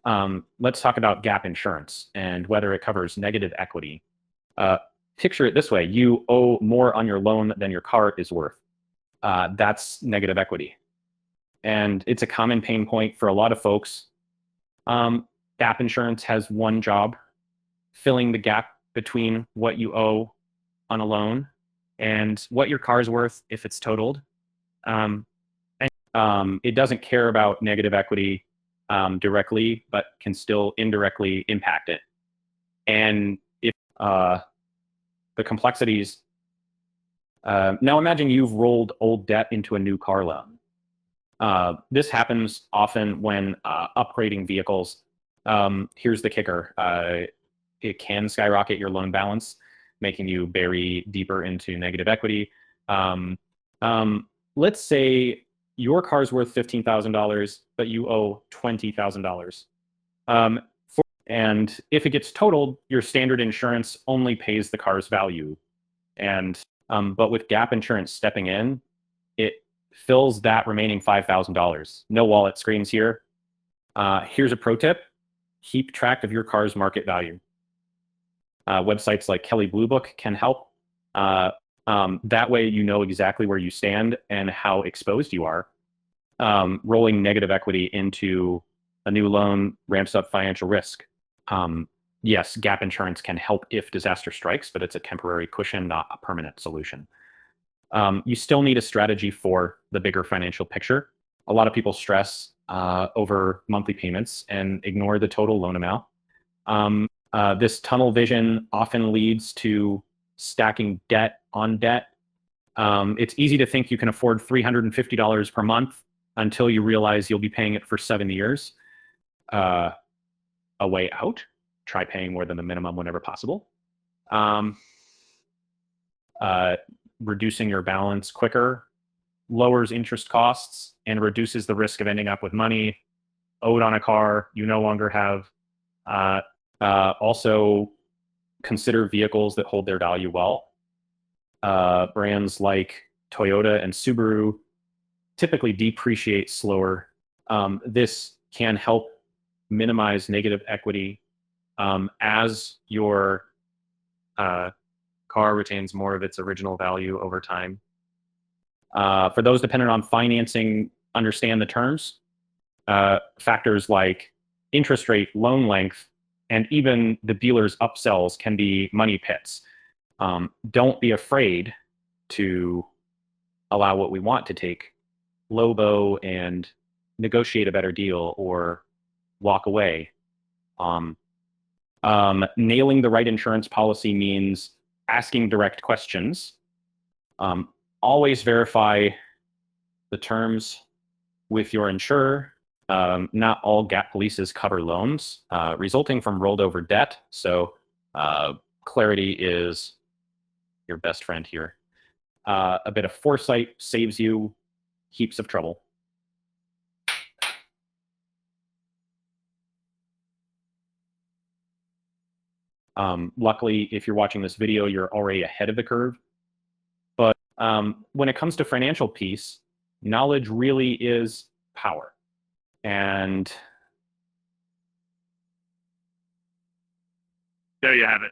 Let's talk about gap insurance and whether it covers negative equity. Uh, Picture it this way. You owe more on your loan than your car is worth. That's negative equity. And it's a common pain point for a lot of folks. Gap insurance has one job, filling the gap between what you owe on a loan and what your car is worth if it's totaled. Um, it doesn't care about negative equity directly, but can still indirectly impact it. And if the complexities, now imagine you've rolled old debt into a new car loan. This happens often when upgrading vehicles. Here's the kicker. It can skyrocket your loan balance, making you bury deeper into negative equity. Um, let's say your car's worth $15,000, but you owe $20,000. And if it gets totaled, your standard insurance only pays the car's value. And but with gap insurance stepping in, it fills that remaining $5,000. No wallet screams here. Here's a pro tip. Keep track of your car's market value. Websites like Kelley Blue Book can help. That way you know exactly where you stand and how exposed you are. Rolling negative equity into a new loan ramps up financial risk. Yes, gap insurance can help if disaster strikes, but it's a temporary cushion, not a permanent solution. You still need a strategy for the bigger financial picture. A lot of people stress over monthly payments and ignore the total loan amount. This tunnel vision often leads to stacking debt on debt. It's easy to think you can afford $350 per month until you realize you'll be paying it for 7 years. A way out, try paying more than the minimum whenever possible. Reducing your balance quicker lowers interest costs and reduces the risk of ending up with money owed on a car you no longer have. Also, consider vehicles that hold their value well. Brands like Toyota and Subaru typically depreciate slower. This can help minimize negative equity as your car retains more of its original value over time. For those dependent on financing, understand the terms. Factors like interest rate, loan length, and even the dealer's upsells can be money pits. Don't be afraid to allow what we want to take low bow and negotiate a better deal or walk away. Nailing the right insurance policy means asking direct questions. Always verify the terms with your insurer. Not all gap leases cover loans resulting from rolled over debt. So clarity is your best friend here. A bit of foresight saves you heaps of trouble. Luckily, if you're watching this video, you're already ahead of the curve. But when it comes to financial peace, knowledge really is power. And there you have it.